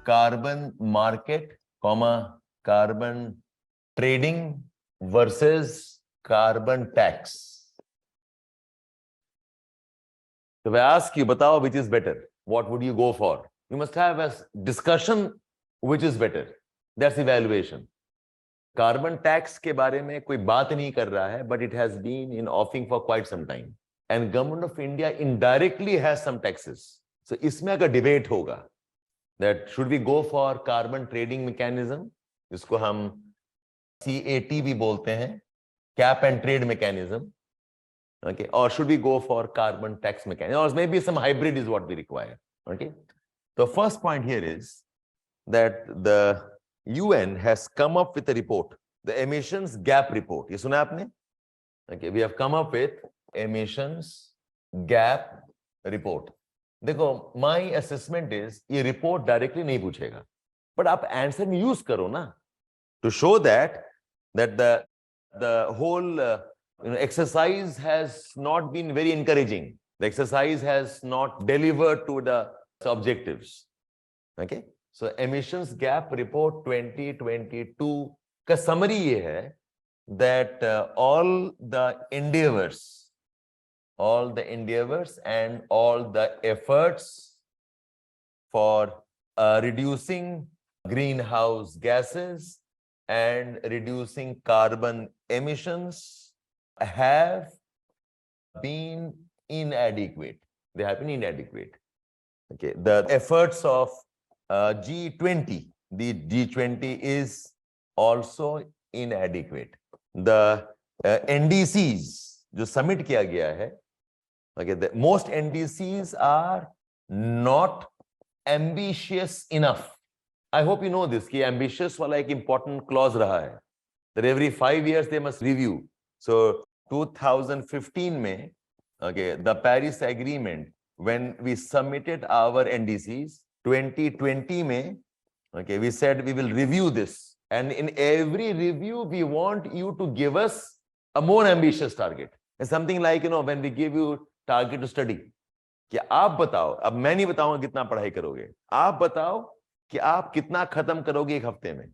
carbon market, carbon trading versus carbon tax. So if I ask you, batao, which is better? What would you go for? You must have a discussion which is better. That's evaluation. Carbon tax के बारे में कोई बात नहीं कर रहा है, but it has been in offing for quite some time. And government of India indirectly has some taxes. So इसमें अगर debate होगा that should we go for carbon trading mechanism, जिसको हम CAT भी बोलते हैं, cap and trade mechanism, okay, or should we go for carbon tax mechanism, or maybe some hybrid is what we require. Okay, the first point here is that the UN has come up with a report, the emissions gap report. ये सुना आपने? Okay, we have come up with emissions gap report. देखो, my assessment is ये report directly नहीं पूछेगा, but आप answer में use करो ना, to show that the whole exercise has not been very encouraging. The exercise has not delivered to the objectives. Okay, so emissions gap report 2022 का summary ये है that all the endeavors and all the efforts for reducing greenhouse gases and reducing carbon emissions have been inadequate. They have been inadequate. Okay, the efforts of G20, the G20 is also inadequate. The NDCs जो submit किया गया है, okay, the most NDCs are not ambitious enough. I hope you know this, कि ambitious वाला एक important clause रहा है, that every 5 years they must review. So 2015 में, okay, the Paris Agreement, when we submitted our NDCs, 2020 में, okay, we said we will review this, and in every review we want you to give us a more ambitious target. It's something like, you know, when we give you target to study, कि आप बताओ, अब मैं नहीं बताऊंगा कितना पढ़ाई करोगे, आप बताओ कि आप कितना खत्म करोगे एक हफ्ते में.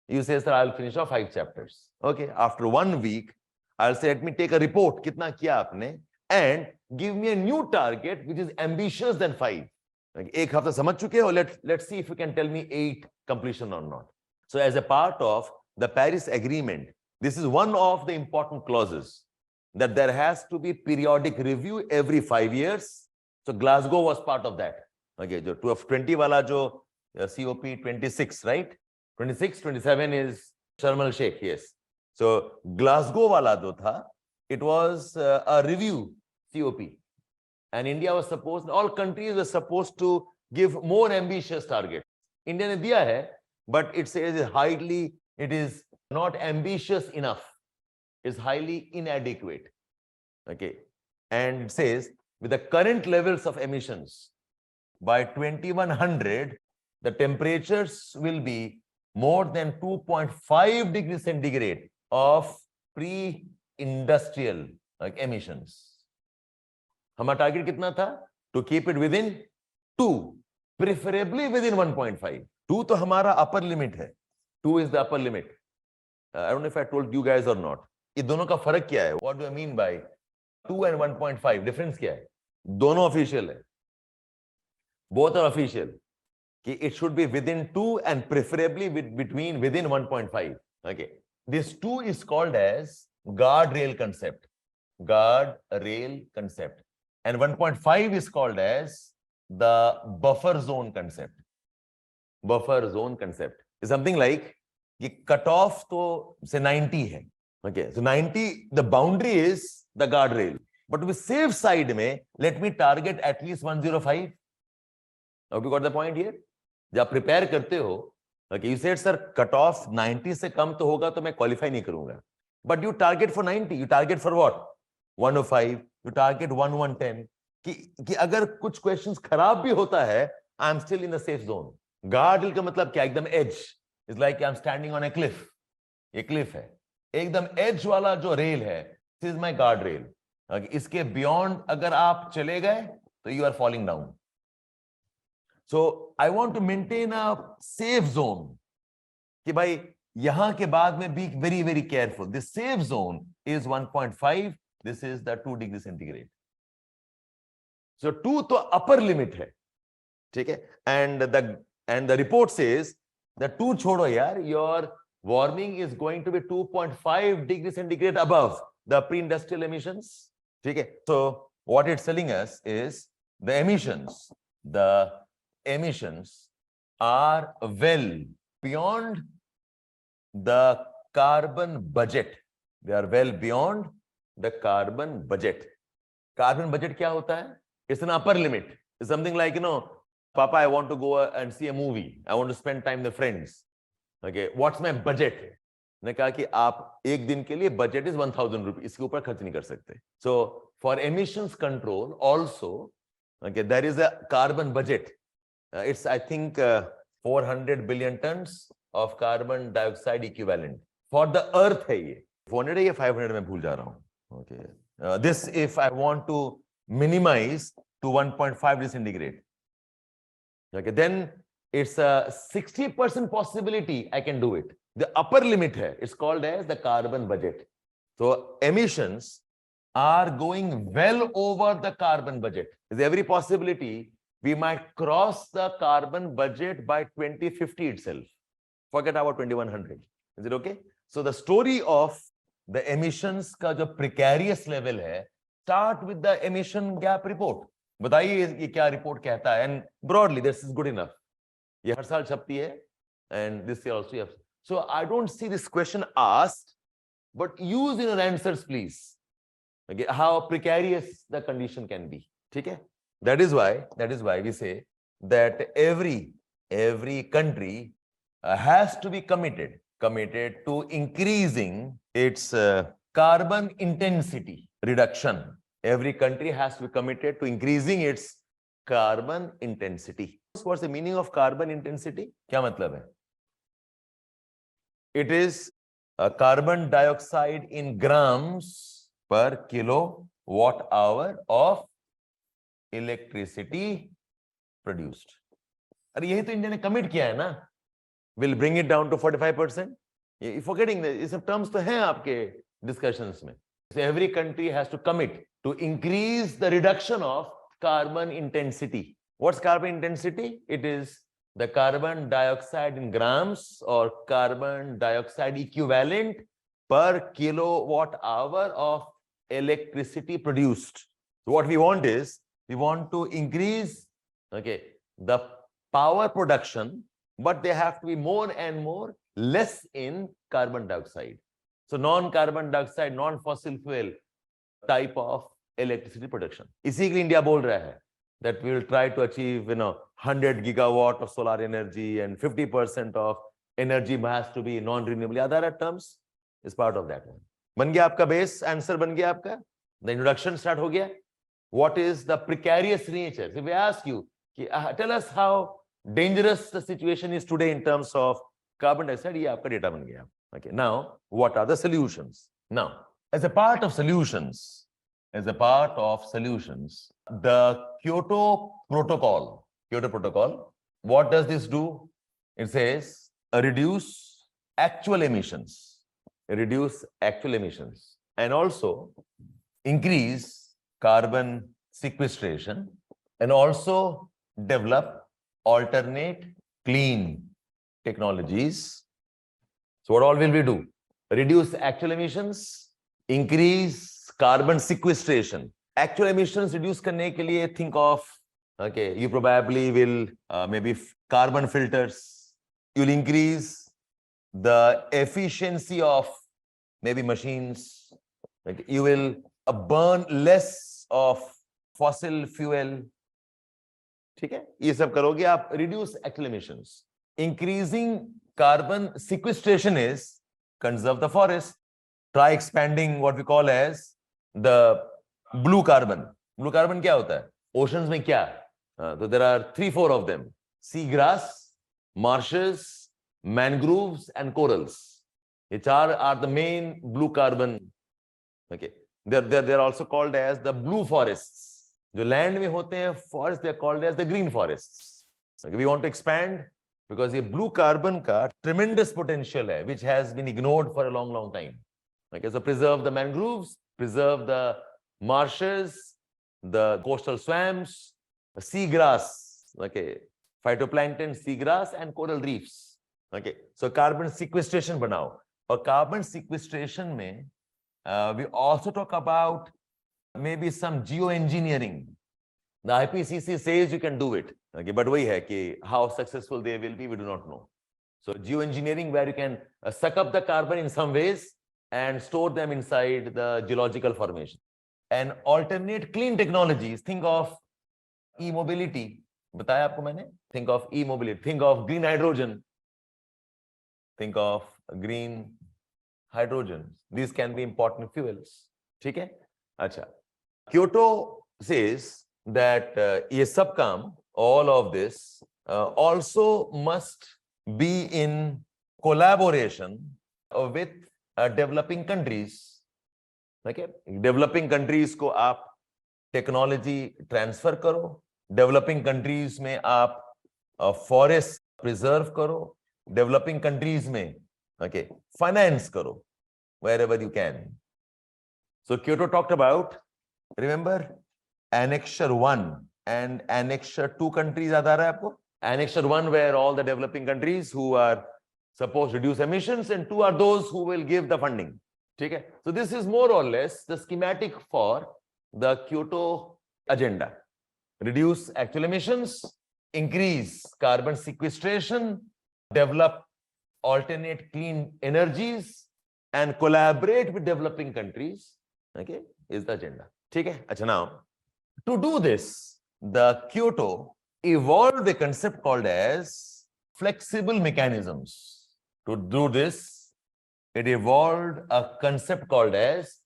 You say, sir, I'll finish off 5 chapters. Okay, after 1 week, I'll say, let me take a report, कितना किया आपने, and give me a new target which is ambitious than 5. Like, एक हफ्ता समझ चुके हो, let's see if you can tell me 8 completion or not. So as a part of the Paris Agreement, this is one of the important clauses, that there has to be periodic review every 5 years. So Glasgow was part of that. Okay, जो 20 वाला जो COP 26, right? 26, 27 is Sharm el Sheikh, yes. So Glasgow वाला जो था, it was a review COP, and India was supposed, all countries were supposed to give more ambitious targets. India ने दिया है, but it says it is not ambitious enough. Is highly inadequate. Okay, and it says with the current levels of emissions, by 2100 the temperatures will be more than 2.5 degrees centigrade of pre-industrial emissions. हमारा target कितना था? To keep it within 2, preferably within 1.5. 2 तो हमारा upper limit है. 2 is the upper limit. I don't know if I told you guys or not. ये दोनों का फर्क क्या है? What do I mean by 2 and 1.5? Difference क्या है? दोनों official है. Both are official. कि it should be within 2 and preferably within 1.5. Okay. This 2 is called as guardrail concept. Guardrail concept. And 1.5 is called as the buffer zone concept. Buffer zone concept is something like कि cut off तो से 90 है. Okay, so 90, the boundary is the guardrail, but to be safe side में let me target at least 105. Have you got the point here? जब prepare करते हो, okay, you said sir cut off 90 से कम तो होगा तो मैं qualify नहीं करूंगा, but you target for 90, you target for what? 105, you target 110 कि अगर कुछ questions खराब भी होता है, I am still in the safe zone. Guardrail का मतलब क्या? एकदम edge. It's like I'm standing on a cliff. ये cliff है. एकदम edge वाला जो rail है, this is my guard rail. इसके beyond अगर आप चले गए, तो you are falling down. So I want to maintain a safe zone. कि भाई यहां के बाद में be very very careful. The safe zone is 1.5. This is the 2 degree centigrade. So 2 तो upper limit है, ठीक है? And the report says that 2 छोड़ो यार, your warming is going to be 2.5 degree centigrade above the pre-industrial emissions. ठीक है? So what it's telling us is the emissions are well beyond the carbon budget. They are well beyond the carbon budget. Carbon budget क्या होता है? It's an upper limit. It's something like, you know, Papa, I want to go and see a movie. I want to spend time with friends. Okay, what's my budget? ने कहा कि आप एक दिन के लिए budget is 1,000 rupees. इसके ऊपर खर्च नहीं कर सकते. So for emissions control also, okay, there is a carbon budget. It's I think 400 billion tons of carbon dioxide equivalent for the earth है ये. 400 या 500 मैं भूल जा रहा हूँ. Okay, this if I want to minimize to 1.5 degree centigrade. Okay, then it's a 60% possibility I can do it. The upper limit hai, it's called as the carbon budget. So emissions are going well over the carbon budget. There's every possibility we might cross the carbon budget by 2050 itself. Forget about 2100. Is it okay? So the story of the emissions का जो precarious level है, start with the emission gap report. बताइए ये क्या report कहता है, and broadly this is good enough. ये हर साल छपती है, and this year also you have. So I don't see this question asked, but use in your answers please. Okay, how precarious the condition can be. ठीक है? That is why we say that every country has to be committed to increasing its carbon intensity reduction. Every country has to be committed to increasing its carbon intensity. What's the meaning of carbon intensity? क्या मतलब है? It is carbon dioxide in grams per kilowatt hour of electricity produced. अरे यही तो India ने commit किया है ना? Will bring it down to 45%. You're forgetting that ये सब terms तो हैं आपके discussions में. So every country has to commit to increase the reduction of carbon intensity. What's carbon intensity? It is the carbon dioxide in grams or carbon dioxide equivalent per kilowatt hour of electricity produced. So what we want is, we want to increase, okay, the power production, but they have to be more and more less in carbon dioxide. So non-carbon dioxide, non-fossil fuel type of electricity production. इसी के लिए India बोल रहा है that we will try to achieve, 100 gigawatt of solar energy and 50% of energy has to be non-renewable. Other terms is part of that one. बन गया आपका base answer, बन गया आपका. The introduction start हो गया. What is the precarious nature? If we ask you, tell us how dangerous the situation is today in terms of carbon dioxide, ये आपका data बन गया. Okay, now what are the solutions? Now, as a part of solutions, the Kyoto Protocol, what does this do? It says reduce actual emissions, and also increase carbon sequestration, and also develop alternate clean technologies. So what all will we do? Reduce actual emissions, increase carbon sequestration. Actual emissions reduce करने के लिए think of, okay, you probably will maybe carbon filters. You'll increase the efficiency of maybe machines. Like you will burn less of fossil fuel. ठीक है? ये सब करोगे आप. Reduce actual emissions. Increasing carbon sequestration is conserve the forest. Try expanding what we call as the blue carbon. Blue carbon क्या होता है? Oceans में क्या? So there are 3-4 of them: seagrass, marshes, mangroves, and corals. ये चार are the main blue carbon. Okay, they're also called as the blue forests. जो land में होते हैं forests, they're called as the green forests. Okay, we want to expand because ये blue carbon का tremendous potential है, which has been ignored for a long time. Okay, so preserve the mangroves, preserve the marshes, the coastal swamps, seagrass, okay, phytoplankton, seagrass, and coral reefs. Okay, so carbon sequestration बनाओ. और carbon sequestration में we also talk about maybe some geoengineering. The IPCC says you can do it. Okay, but वही है कि how successful they will be, we do not know. So geoengineering, where you can suck up the carbon in some ways and store them inside the geological formation. And alternate clean technologies. Think of e-mobility. बताया आपको मैंने. Think of e-mobility. Think of green hydrogen. Think of green hydrogen. These can be important fuels. ठीक है? अच्छा. Kyoto says that ये सब काम, all of this also must be in collaboration with developing countries. Okay, developing countries को आप technology transfer करो, developing countries में आप forest preserve करो, developing countries में okay finance करो wherever you can. So Kyoto talked about, remember, Annexure 1 and Annexure 2 countries. याद आ रहा है आपको? Annexure 1 where all the developing countries who are supposed to reduce emissions, and 2 are those who will give the funding. ठीक है? So this is more or less the schematic for the Kyoto agenda. Reduce actual emissions, increase carbon sequestration, develop alternate clean energies, and collaborate with developing countries. Okay, is the agenda. ठीक है? अच्छा, now to do this, the Kyoto evolved a concept called as flexible mechanisms. To do this, it evolved a concept called as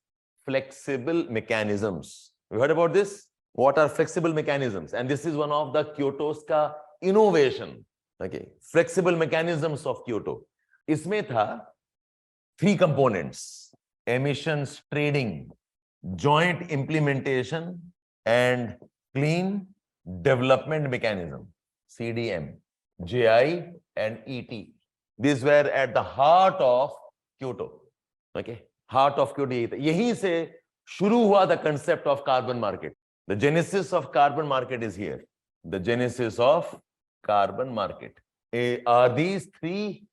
flexible mechanisms. You heard about this? What are flexible mechanisms? And this is one of the Kyoto's ka innovation. Okay, flexible mechanisms of Kyoto. इसमें था 3 components: emissions trading, joint implementation, and clean development mechanism, CDM, JI, and ET. These were at the heart of Kyoto. Okay, heart of Kyoto. यहीं से शुरू हुआ the concept of carbon market. The genesis of carbon market is here. The genesis of carbon market are these 3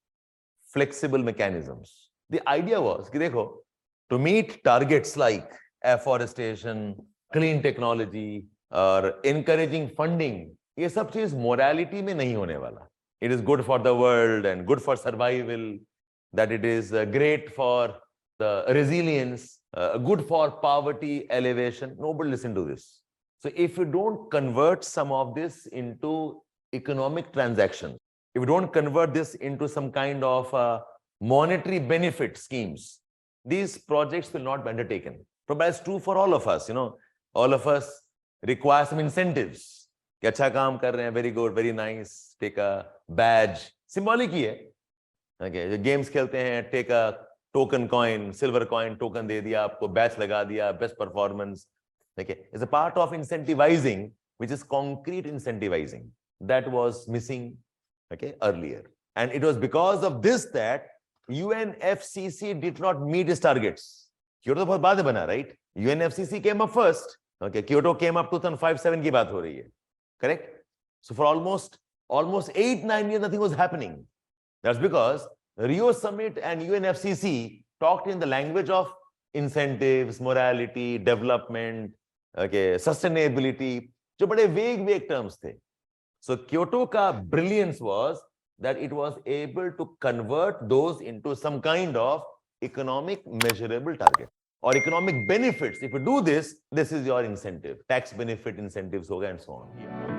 flexible mechanisms. The idea was कि देखो, to meet targets like afforestation, clean technology, or encouraging funding, ये सब चीज morality में नहीं होने वाला. It is good for the world and good for survival, that it is great for the resilience, good for poverty elevation. Nobody listen to this. So if you don't convert some of this into economic transactions, if you don't convert this into some kind of monetary benefit schemes, these projects will not be undertaken. But that's true for all of us. You know, all of us require some incentives. कि अच्छा काम कर रहे हैं, very good, very nice, take a badge, symbolic ही है. Okay, जो games खेलते हैं, take a token coin, silver coin token दे दिया आपको, badge लगा दिया, best performance. Okay, it's a part of incentivizing, which is concrete incentivizing. That was missing, okay, earlier. And it was because of this that UNFCCC did not meet its targets. Kyoto बहुत बाद में बना, right? UNFCCC came up first. Okay, Kyoto came up 2005-07 की बात हो रही है. Correct? So for almost 8-9 years, nothing was happening. That's because Rio Summit and UNFCCC talked in the language of incentives, morality, development, okay, sustainability, जो बड़े vague terms थे. So Kyoto का brilliance was that it was able to convert those into some kind of economic measurable target or economic benefits. If you do this, this is your incentive. Tax benefit incentives होगा and so on.